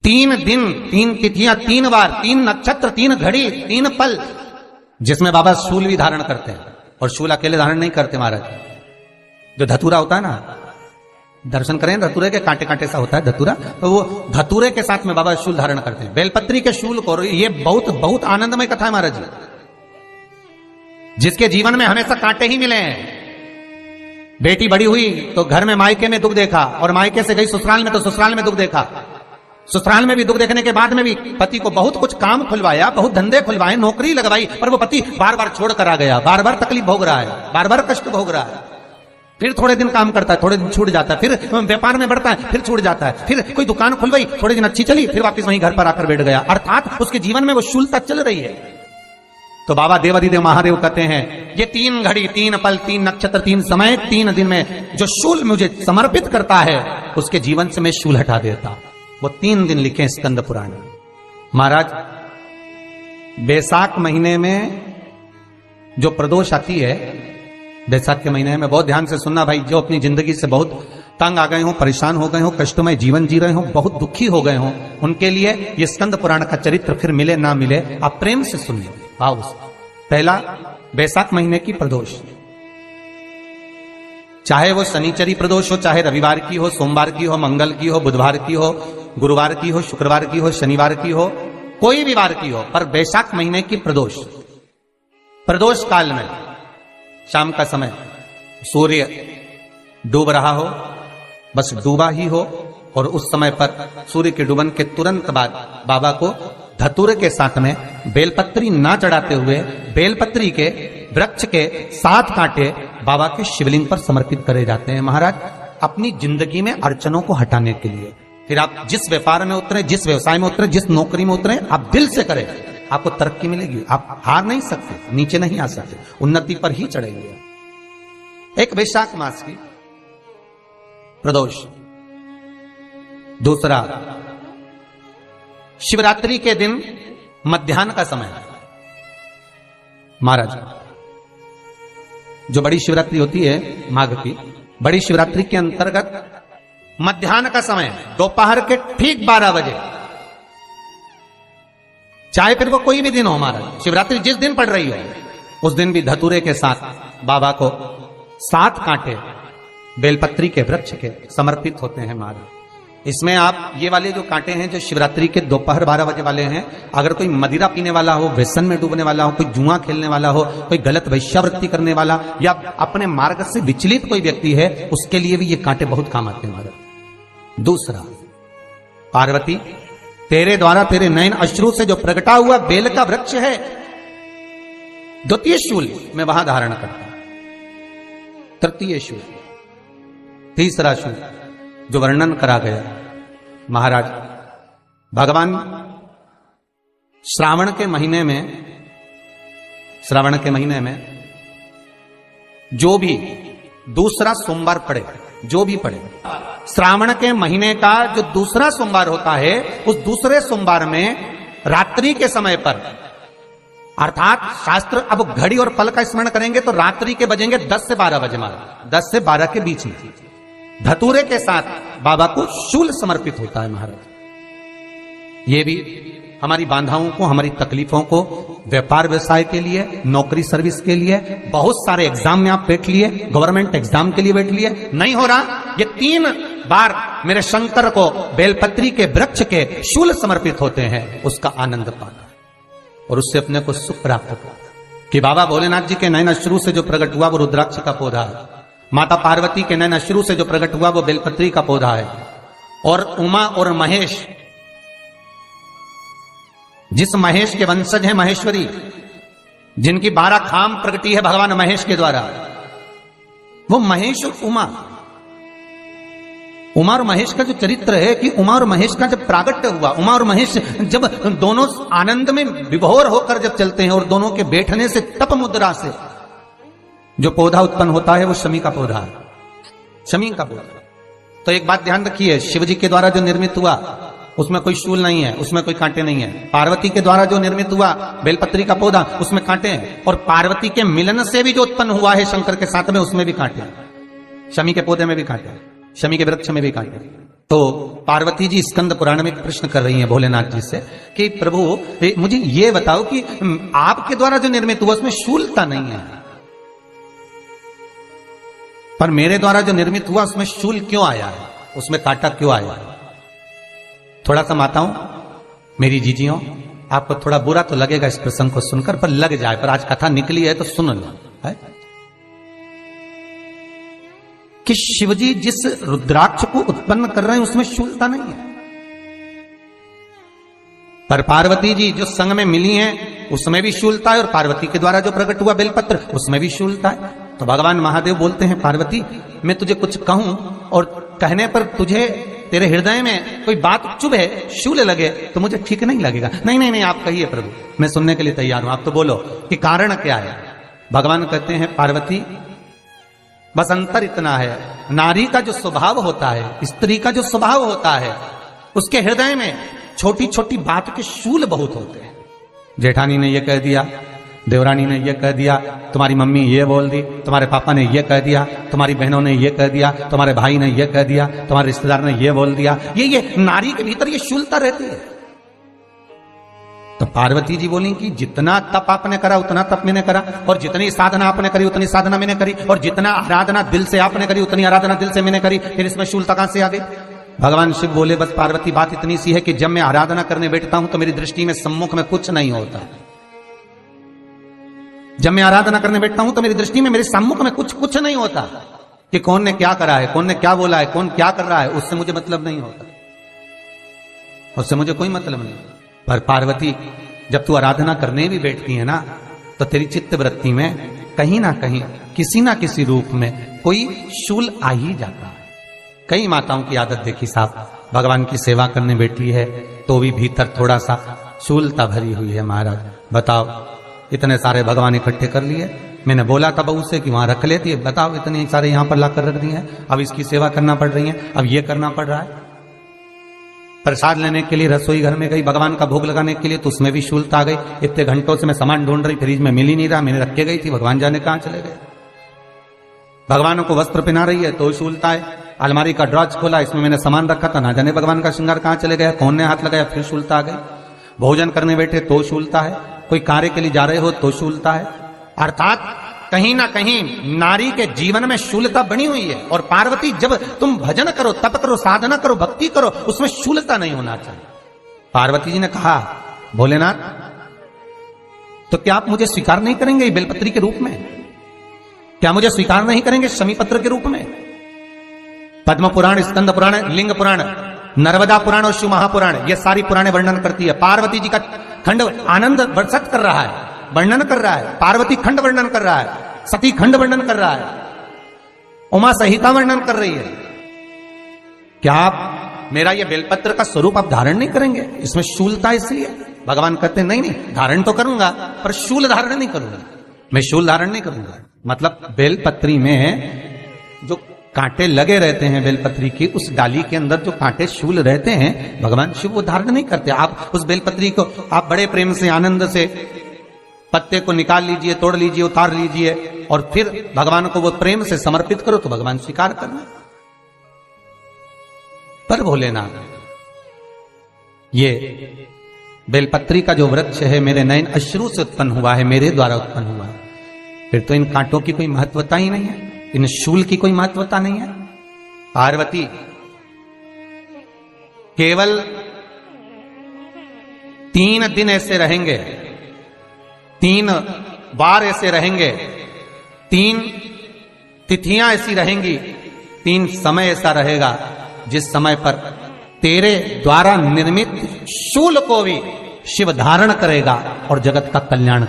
3 दिन 3 तिथियां 3 बार 3 नक्षत्र 3 घड़ी 3 पल, जिसमें बाबा शूल भी धारण करते हैं। और शूल अकेले धारण नहीं करते महाराज, जो धतूरा होता है ना, दर्शन करें धतूरे के, कांटे कांटे सा होता है धतूरा, तो वो धतूरे के साथ में बाबा शूल धारण करते हैं, बेलपत्री के शूल को। ये बहुत बहुत आनंदमय कथा है महाराज जी, जिसके जीवन में हमेशा कांटे ही मिले हैं। बेटी बड़ी हुई तो घर में मायके में दुख देखा, और मायके से गई ससुराल में तो ससुराल में दुख देखा। ससुराल में भी दुख देखने के बाद में भी पति को बहुत कुछ काम खुलवाया, बहुत धंधे खुलवाए, नौकरी लगवाई, पर वो पति बार बार छोड़कर आ गया, बार बार तकलीफ भोग रहा है, बार बार कष्ट भोग रहा है। फिर थोड़े दिन काम करता है, थोड़े दिन छूट जाता है, फिर व्यापार में बढ़ता है, फिर छूट जाता है, फिर कोई दुकान खुलवाई, थोड़े दिन अच्छी चली, फिर वापस वहीं घर पर आकर बैठ गया। अर्थात उसके जीवन में वो शूलता चल रही है। तो बाबा देवाधिदेव महादेव कहते हैं, ये 3 घड़ी 3 पल 3 नक्षत्र 3 समय 3 दिन में जो शूल मुझे समर्पित करता है, उसके जीवन से मैं शूल हटा देता। वो 3 दिन लिखे स्कंद पुराण में। महाराज, बैसाख महीने में जो प्रदोष आती है, बैसाख के महीने में बहुत ध्यान से सुनना भाई, जो अपनी जिंदगी से बहुत तंग आ गए हो, परेशान हो गए हो, कष्टमय जीवन जी रहे हो, बहुत दुखी हो गए हो, उनके लिए ये स्कंद पुराण का चरित्र फिर मिले ना मिले, आप प्रेम से सुनिए भाव से। पहला, बैसाख महीने की प्रदोष, चाहे वो शनिचरी प्रदोष हो, चाहे रविवार की हो, सोमवार की हो, मंगल की हो, बुधवार की हो, गुरुवार की हो, शुक्रवार की हो, शनिवार की हो, कोई भी वार की हो, पर बैसाख महीने की प्रदोष, प्रदोष काल में शाम का समय सूर्य डूब रहा हो, बस डूबा ही हो, और उस समय पर सूर्य के डूबन के तुरंत बाद बाबा को धतूरे के साथ में बेलपत्री ना चढ़ाते हुए बेलपत्री के वृक्ष के 7 कांटे बाबा के शिवलिंग पर समर्पित करे जाते हैं महाराज, अपनी जिंदगी में अड़चनों को हटाने के लिए। फिर आप जिस व्यापार में उतरे, जिस व्यवसाय में उतरे, जिस नौकरी में उतरे, आप दिल से करें, आपको तरक्की मिलेगी। आप हार नहीं सकते, नीचे नहीं आ सकते, उन्नति पर ही चढ़ेंगे। एक वैशाख मास की प्रदोष। दूसरा, शिवरात्रि के दिन मध्याह्न का समय महाराज, जो बड़ी शिवरात्रि होती है माघ की, बड़ी शिवरात्रि के अंतर्गत मध्याह्न का समय, दोपहर के ठीक 12 बजे, चाहे फिर वो कोई भी दिन हो महाराज, शिवरात्रि जिस दिन पड़ रही हो, उस दिन भी धतूरे के साथ बाबा को 7 कांटे बेलपत्री के वृक्ष के समर्पित होते हैं महाराज। इसमें आप ये वाले जो कांटे हैं, जो शिवरात्रि के दोपहर 12 बजे वाले हैं, अगर कोई मदिरा पीने वाला हो, व्यसन में डूबने वाला हो, कोई जुआ खेलने वाला हो, कोई गलत वैश्यावृत्ति करने वाला, या अपने मार्ग से विचलित कोई व्यक्ति है, उसके लिए भी ये कांटे बहुत काम आते हैं महाराज। दूसरा, पार्वती, तेरे द्वारा तेरे नयन अश्रु से जो प्रगटा हुआ बेल का वृक्ष है, द्वितीय शूल मैं वहां धारण करता हूं। तृतीय शूल, तीसरा शूल जो वर्णन करा गया महाराज, भगवान श्रावण के महीने में जो भी दूसरा सोमवार पड़े, जो भी पड़े, श्रावण के महीने का जो दूसरा सोमवार होता है, उस दूसरे सोमवार में रात्रि के समय पर, अर्थात शास्त्र अब घड़ी और पल का स्मरण करेंगे तो रात्रि के बजेंगे 10 से 12 बजे महाराज, 10 से 12 के बीच में धतूरे के साथ बाबा को शूल समर्पित होता है महाराज। ये भी हमारी बाधाओं को, हमारी तकलीफों को, व्यापार व्यवसाय के लिए, नौकरी सर्विस के लिए, बहुत सारे एग्जाम में आप बैठ लिए, गवर्नमेंट एग्जाम के लिए बैठ लिए, नहीं हो रहा, ये 3 बार मेरे शंकर को बेलपत्री के वृक्ष के शूल समर्पित होते हैं, उसका आनंद पाना और उससे अपने को सुख प्राप्त करना। कि बाबा भोलेनाथ जी के नयन अश्रु से जो प्रकट हुआ वो रुद्राक्ष का पौधा है, माता पार्वती के नयन अश्रु से जो प्रकट हुआ वो बेलपत्री का पौधा है, और उमा और महेश, जिस महेश के वंशज है महेश्वरी, जिनकी 12 खाम प्रगटी है भगवान महेश के द्वारा, वो महेश और उमा और महेश का जो चरित्र है कि उमा और महेश का जब प्रागट्य हुआ, उमा और महेश जब दोनों आनंद में विभोर होकर जब चलते हैं, और दोनों के बैठने से तप मुद्रा से जो पौधा उत्पन्न होता है वो शमी का पौधा है, शमी का पौधा। तो एक बात ध्यान रखिए, शिव जी के द्वारा जो निर्मित हुआ उसमें कोई शूल नहीं है, उसमें कोई कांटे नहीं है। पार्वती के द्वारा जो निर्मित हुआ बेलपत्री का पौधा, उसमें कांटे हैं, और पार्वती के मिलन से भी जो उत्पन्न हुआ है शंकर के साथ में, उसमें भी कांटे हैं, शमी के पौधे में भी कांटे हैं, शमी के वृक्ष में भी कांटे हैं। तो पार्वती जी स्कंद पुराण में एक प्रश्न कर रही हैं भोलेनाथ जी से कि प्रभु मुझे ये बताओ कि आपके द्वारा जो निर्मित हुआ उसमें शूलता नहीं है, पर मेरे द्वारा जो निर्मित हुआ उसमें शूल क्यों आया है, उसमें कांटा क्यों आया है? थोड़ा सा माताओं, मेरी जीजियों, आपको थोड़ा बुरा तो लगेगा इस प्रसंग को सुनकर, पर लग जाए, पर आज कथा निकली है तो सुन लो है? कि शिवजी जिस रुद्राक्ष को उत्पन्न कर रहे हैं उसमें शूलता नहीं है, पर पार्वती जी जो संग में मिली हैं उसमें भी शूलता है, और पार्वती के द्वारा जो प्रकट हुआ बेलपत्र उसमें भी शूलता है। तो भगवान महादेव बोलते हैं, पार्वती मैं तुझे कुछ कहूं और कहने पर तुझे तेरे हृदय में कोई बात चुभे, शूल लगे तो मुझे ठीक नहीं लगेगा। नहीं नहीं नहीं, आप कहिए प्रभु, मैं सुनने के लिए तैयार हूं, आप तो बोलो कि कारण क्या है। भगवान कहते हैं, पार्वती बस अंतर इतना है, नारी का जो स्वभाव होता है, स्त्री का जो स्वभाव होता है, उसके हृदय में छोटी छोटी बात के शूल बहुत होते हैं। जेठानी ने यह कह दिया, देवरानी ने यह कह दिया, तुम्हारी मम्मी ये बोल दी, तुम्हारे पापा ने यह कह दिया, तुम्हारी बहनों ने यह कह दिया, तुम्हारे भाई ने यह कह दिया, तुम्हारे रिश्तेदार ने यह बोल दिया। ये नारी के भीतर ये शूलता रहती है। तो पार्वती जी बोली कि जितना तप आपने करा उतना तप मैंने करा, और जितनी साधना आपने करी उतनी साधना मैंने करी, और जितना आराधना दिल से आपने करी उतनी आराधना दिल से मैंने करी, फिर इसमें शूलता कहां से आ गई? भगवान शिव बोले, बस पार्वती बात इतनी सी है कि जब मैं आराधना करने बैठता हूं तो मेरी दृष्टि में सम्मुख में कुछ नहीं होता। जब मैं आराधना करने बैठता हूं तो मेरी दृष्टि में मेरे सम्मुख में कुछ नहीं होता कि कौन ने क्या करा है, कौन ने क्या बोला है, कौन क्या कर रहा है, उससे मुझे मतलब नहीं होता, उससे मुझे कोई मतलब नहीं। पर पार्वती जब तू आराधना करने भी बैठती है ना, तो तेरी चित्त वृत्ति में कहीं ना कहीं किसी ना किसी रूप में कोई शूल आ ही जाता है। कई माताओं की आदत देखी साहब, भगवान की सेवा करने बैठी है तो भी भीतर थोड़ा सा शूलता भरी हुई है। महाराज बताओ, इतने सारे भगवान इकट्ठे कर लिए, मैंने बोला था बहू से कि वहां रख लेती है, बताओ इतने सारे यहां पर लाकर रख दिए हैं, अब इसकी सेवा करना पड़ रही है, अब ये करना पड़ रहा है। प्रसाद लेने के लिए रसोई घर में गई, भगवान का भोग लगाने के लिए, तो उसमें भी शूलता आ गई। इतने घंटों से मैं सामान ढूंढ रही, फ्रिज में मिल ही नहीं रहा, मैंने रख के गई थी, भगवान जाने कहां चले गए। भगवानों को वस्त्र पहना रही है तो शूलता है, अलमारी का ड्रॉज खोला, इसमें मैंने सामान रखा था, ना जाने भगवान का श्रृंगार कहां चले गया, कौन ने हाथ लगाया, फिर शूलता आ गई। भोजन करने बैठे तो शूलता है, कोई कार्य के लिए जा रहे हो तो शूलता है। अर्थात कहीं ना कहीं नारी के जीवन में शूलता बनी हुई है। और पार्वती जब तुम भजन करो, तप करो, साधना करो, भक्ति करो, उसमें शूलता नहीं होना चाहिए। पार्वती जी ने कहा, भोलेनाथ तो क्या आप मुझे स्वीकार नहीं करेंगे बेलपत्री के रूप में? क्या मुझे स्वीकार नहीं करेंगे शमीपत्र के रूप में? पद्म पुराण, स्कंद पुराण, लिंग पुराण, नर्मदा पुराण और शिव महापुराण, ये सारी पुराणे वर्णन करती है। पार्वती जी का खंड आनंद वर्षित कर रहा है, वर्णन कर रहा है, पार्वती खंड वर्णन कर रहा है, सती खंड वर्णन कर रहा है, उमा संहिता वर्णन कर रही है। क्या आप मेरा ये बेलपत्र का स्वरूप आप धारण नहीं करेंगे? इसमें शूलता इसलिए भगवान कहते हैं, नहीं नहीं धारण तो करूंगा, पर शूल धारण नहीं करूंगा, मैं शूल धारण नहीं करूंगा। मतलब बेलपत्री में जो कांटे लगे रहते हैं, बेलपत्री की उस डाली के अंदर जो कांटे शूल रहते हैं, भगवान शिव वो धारण नहीं करते। आप उस बेलपत्री को आप बड़े प्रेम से, आनंद से पत्ते को निकाल लीजिए, तोड़ लीजिए, उतार लीजिए, और फिर भगवान को वो प्रेम से समर्पित करो तो भगवान स्वीकार करना। पर भोलेनाथ, ये बेलपत्री का जो वृक्ष है मेरे नयन अश्रु से उत्पन्न हुआ है, मेरे द्वारा उत्पन्न हुआ है, फिर तो इन कांटों की कोई महत्वता ही नहीं है, इन शूल की कोई महत्वता नहीं है। पार्वती केवल 3 दिन ऐसे रहेंगे, 3 बार ऐसे रहेंगे, 3 तिथियां ऐसी रहेंगी, 3 समय ऐसा रहेगा जिस समय पर तेरे द्वारा निर्मित शूल को भी शिव धारण करेगा और जगत का कल्याण